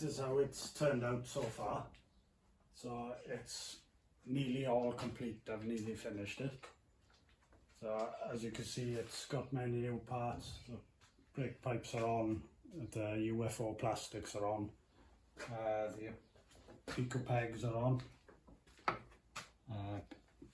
this is how it's turned out so far. So it's nearly all complete. I've nearly finished it. So as you can see, it's got many new parts. The brake pipes are on, the UFO plastics are on, the pico pegs are on,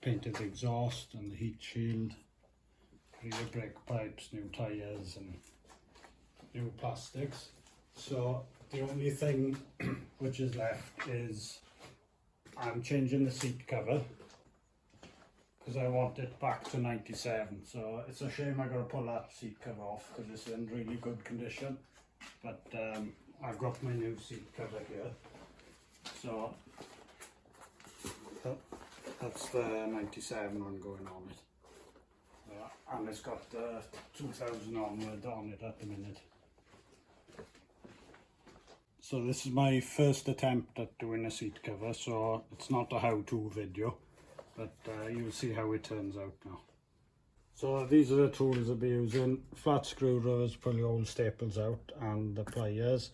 painted exhaust and the heat shield, rear brake pipes, new tyres and new plastics. So the only thing which is left is I'm changing the seat cover because I want it back to 97. So it's a shame I got to pull that seat cover off because it's in really good condition. But I've got my new seat cover here. So that's the 97 one going on it. And it's got the 2000 onward on it at the minute. So this is my first attempt at doing a seat cover, so it's not a how-to video, but you'll see how it turns out now. So these are the tools I'll be using: flat screwdrivers, pull the old staples out, and the pliers,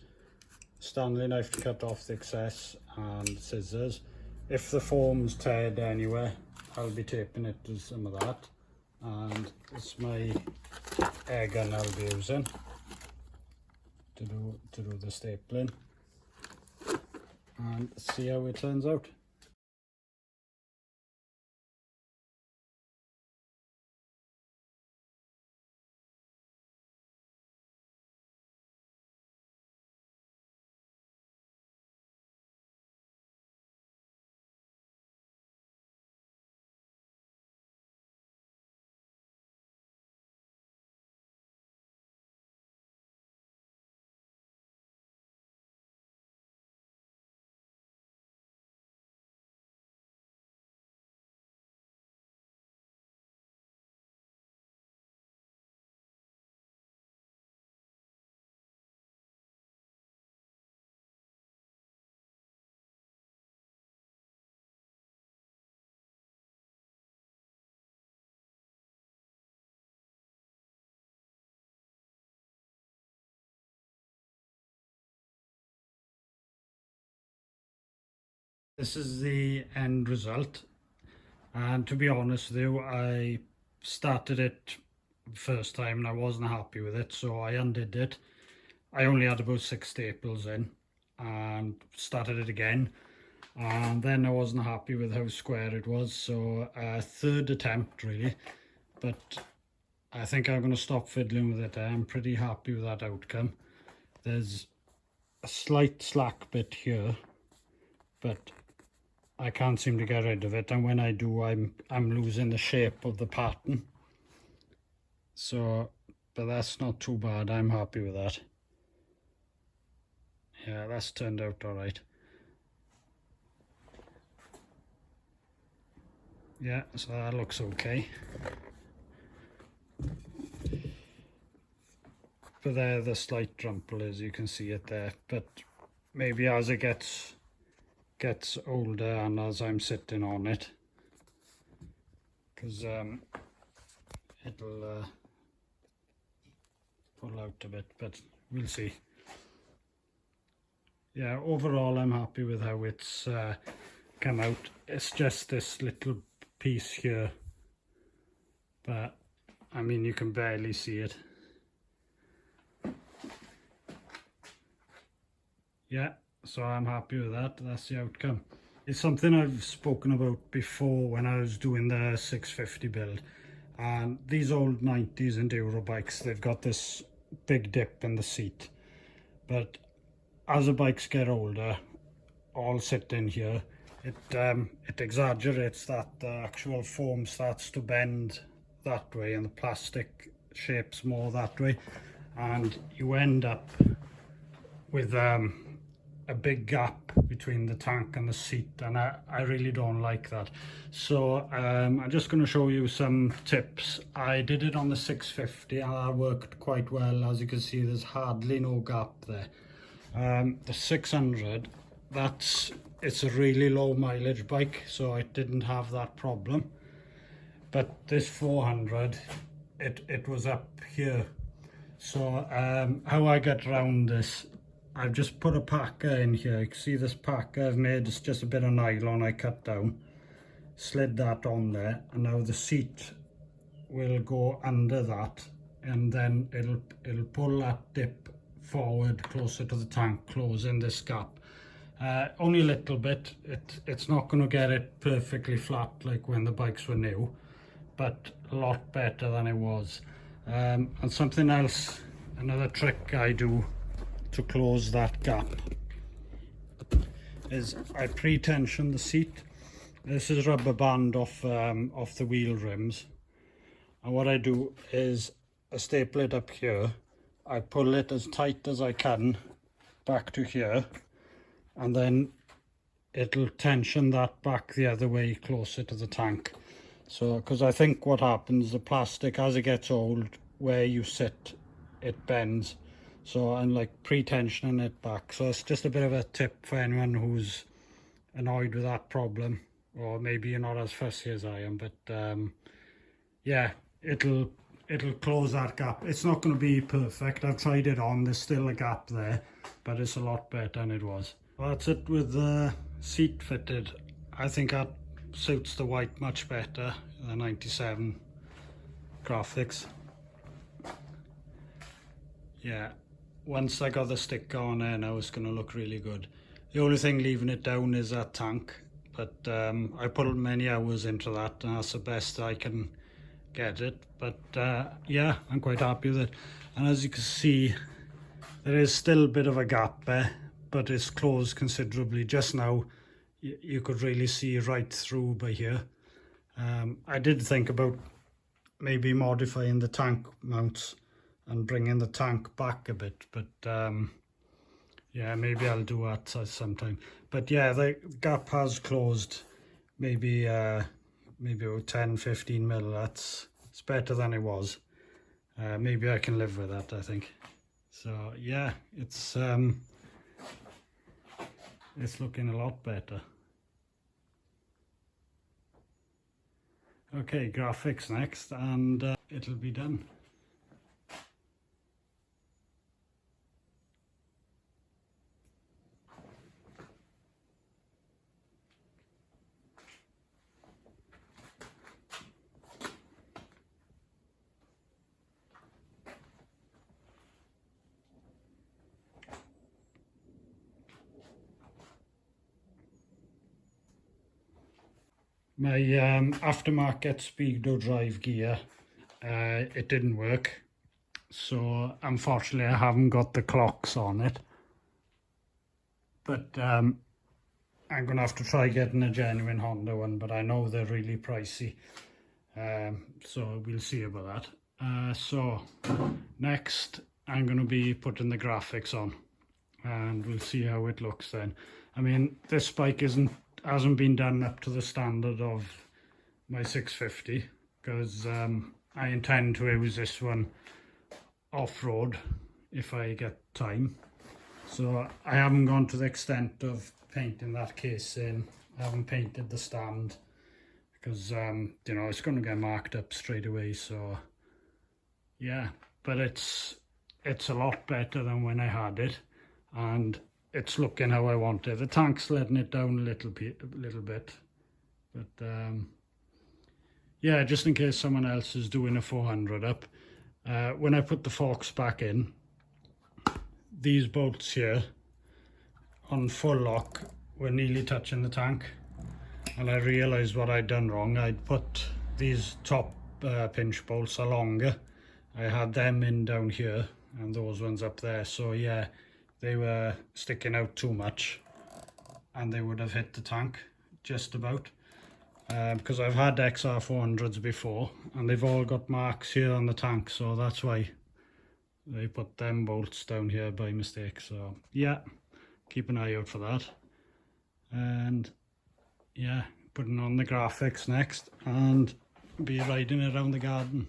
Stanley knife to cut off the excess, and scissors. If the foam's teared anywhere, I'll be taping it to some of that. And it's my air gun I'll be using to do the stapling, and see how it turns out. This is the end result, and to be honest with you, I started it first time and I wasn't happy with it, so I undid it. I only had about 6 staples in and started it again, and then I wasn't happy with how square it was, so a third attempt really, but I think I'm going to stop fiddling with it. I'm pretty happy with that outcome. There's a slight slack bit here, but I can't seem to get rid of it, and when I do, I'm losing the shape of the pattern. So, but that's not too bad. I'm happy with that. Yeah, that's turned out all right. Yeah, so that looks okay. But there, the slight rumple is, you can see it there. But maybe as it gets older and as I'm sitting on it, because it'll pull out a bit, but we'll see. Yeah, overall I'm happy with how it's come out. It's just this little piece here, but I mean you can barely see it. Yeah, so I'm happy with that. That's the outcome. It's something I've spoken about before when I was doing the 650 build, and these old 90s enduro bikes, they've got this big dip in the seat, but as the bikes get older, all sit in here, it exaggerates that. The actual foam starts to bend that way and the plastic shapes more that way, and you end up with a big gap between the tank and the seat, and I really don't like that. So I'm just going to show you some tips. I did it on the 650 and that worked quite well. As you can see, there's hardly no gap there. The 600, it's a really low mileage bike, so it didn't have that problem. But this 400, it was up here. So how I get around this I've just put a packer in here. You can see this packer I've made, it's just a bit of nylon I cut down, slid that on there, and now the seat will go under that, and then it'll pull that dip forward closer to the tank, closing this gap. Only a little bit. It's not going to get it perfectly flat like when the bikes were new, but a lot better than it was. And something else, another trick I do to close that gap is I pre-tension the seat. This is rubber band off the wheel rims, and what I do is I staple it up here. I pull it as tight as I can back to here, and then it'll tension that back the other way closer to the tank. So, because I think what happens, the plastic as it gets old, where you sit, it bends. So I'm like pre-tensioning it back. So it's just a bit of a tip for anyone who's annoyed with that problem, or maybe you're not as fussy as I am, but yeah, it'll close that gap. It's not going to be perfect. I've tried it on, there's still a gap there, but it's a lot better than it was. Well, that's it with the seat fitted. I think that suits the white much better, the 97 graphics. Yeah, once I got the sticker on there now, it's going to look really good. The only thing leaving it down is that tank, but I put many hours into that, and that's the best I can get it. But yeah, I'm quite happy with it. And as you can see, there is still a bit of a gap there, but it's closed considerably. Just now you could really see right through by here. I did think about maybe modifying the tank mounts and bringing the tank back a bit, but yeah, maybe I'll do that sometime. But yeah, the gap has closed, maybe maybe about 10-15 mil. It's better than it was. Maybe I can live with that, I think. So yeah, it's looking a lot better. Okay, graphics next, and it'll be done. My aftermarket Speedo drive gear, it didn't work, so unfortunately I haven't got the clocks on it, but I'm gonna have to try getting a genuine Honda one, but I know they're really pricey, so we'll see about that. So next I'm gonna be putting the graphics on, and we'll see how it looks then. I mean, this bike hasn't been done up to the standard of my 650, because I intend to use this one off-road if I get time. So I haven't gone to the extent of painting that case in. I haven't painted the stand because you know, it's going to get marked up straight away. So yeah, but it's a lot better than when I had it, and it's looking how I want it. The tank's letting it down a little bit, but yeah, just in case someone else is doing a 400 up, when I put the forks back in, these bolts here on full lock were nearly touching the tank, and I realized what I'd done wrong. I'd put these top pinch bolts are longer. I had them in down here and those ones up there, so yeah, they were sticking out too much and they would have hit the tank just about, because I've had XR400s before and they've all got marks here on the tank, so that's why they put them bolts down here by mistake. So yeah, keep an eye out for that. And yeah, putting on the graphics next and be riding around the garden.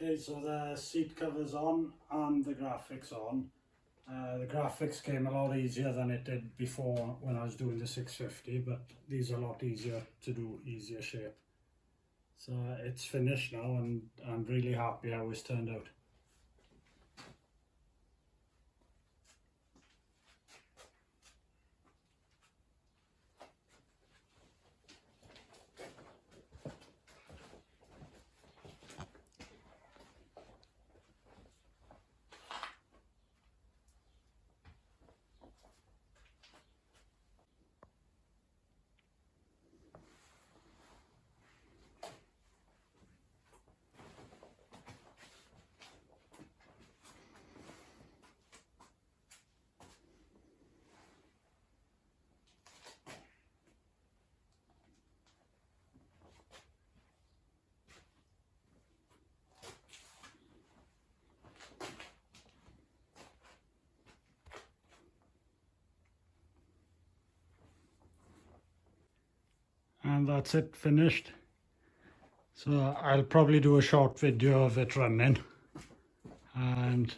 Okay, so the seat cover's on and the graphics on. The graphics came a lot easier than it did before when I was doing the 650, but these are a lot easier to do, easier shape. So it's finished now and I'm really happy how it's turned out. And that's it, finished. So I'll probably do a short video of it running, and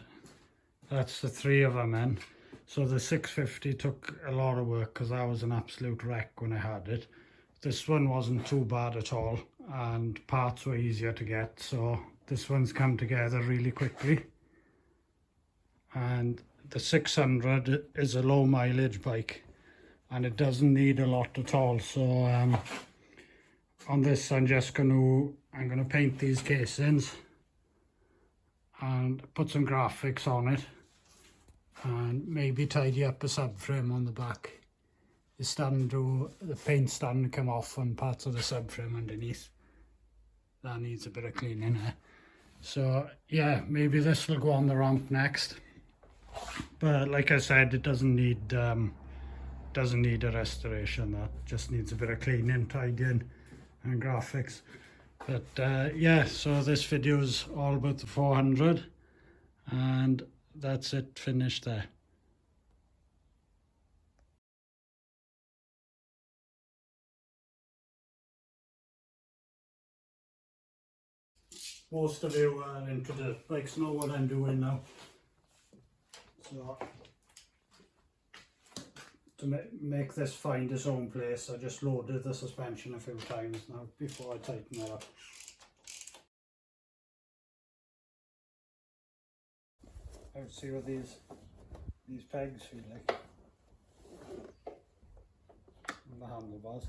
that's the 3 of them in. So the 650 took a lot of work because I was an absolute wreck when I had it. This one wasn't too bad at all and parts were easier to get, so this one's come together really quickly. And the 600 is a low mileage bike and it doesn't need a lot at all. So on this I'm gonna paint these casings and put some graphics on it and maybe tidy up a subframe on the back. The paint's starting to come off on parts of the subframe underneath. That needs a bit of cleaning there. So yeah, maybe this will go on the ramp next. But like I said, it doesn't need a restoration. That just needs a bit of cleaning, tidying and graphics. But yeah, so this video is all about the 400 and that's it, finished there. Most of you into the bikes know what I'm doing now. So to make this find its own place, I just loaded the suspension a few times now before I tighten it up. Let's see what these pegs feel like. And the handlebars.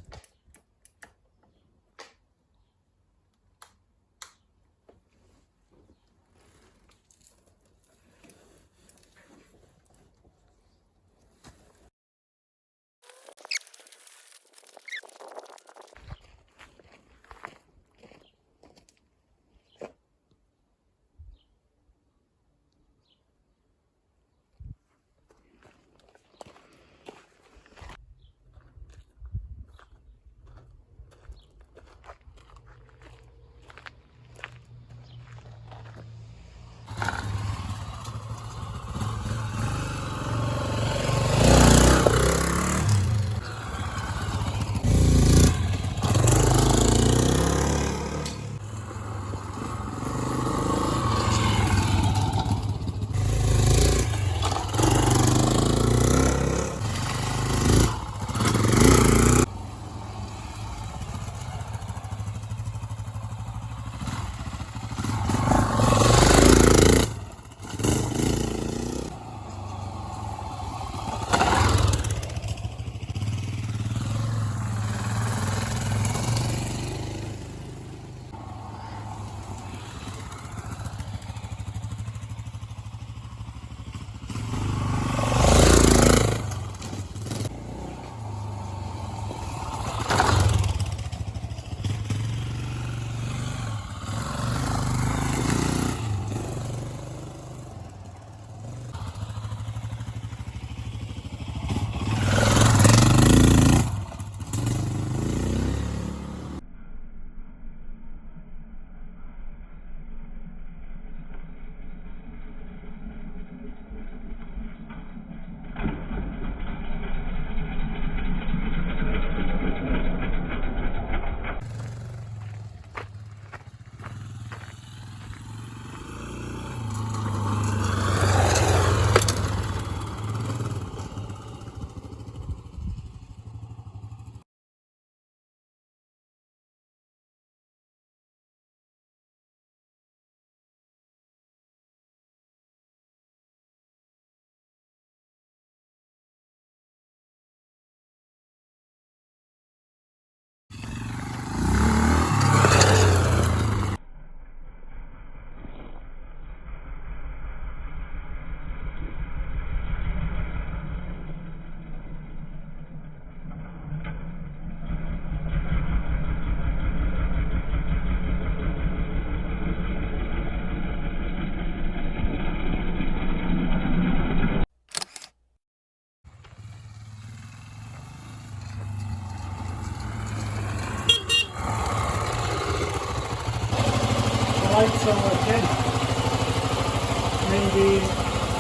behind the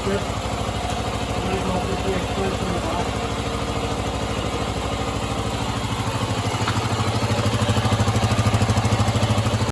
grip, and I got the brake plate on the back.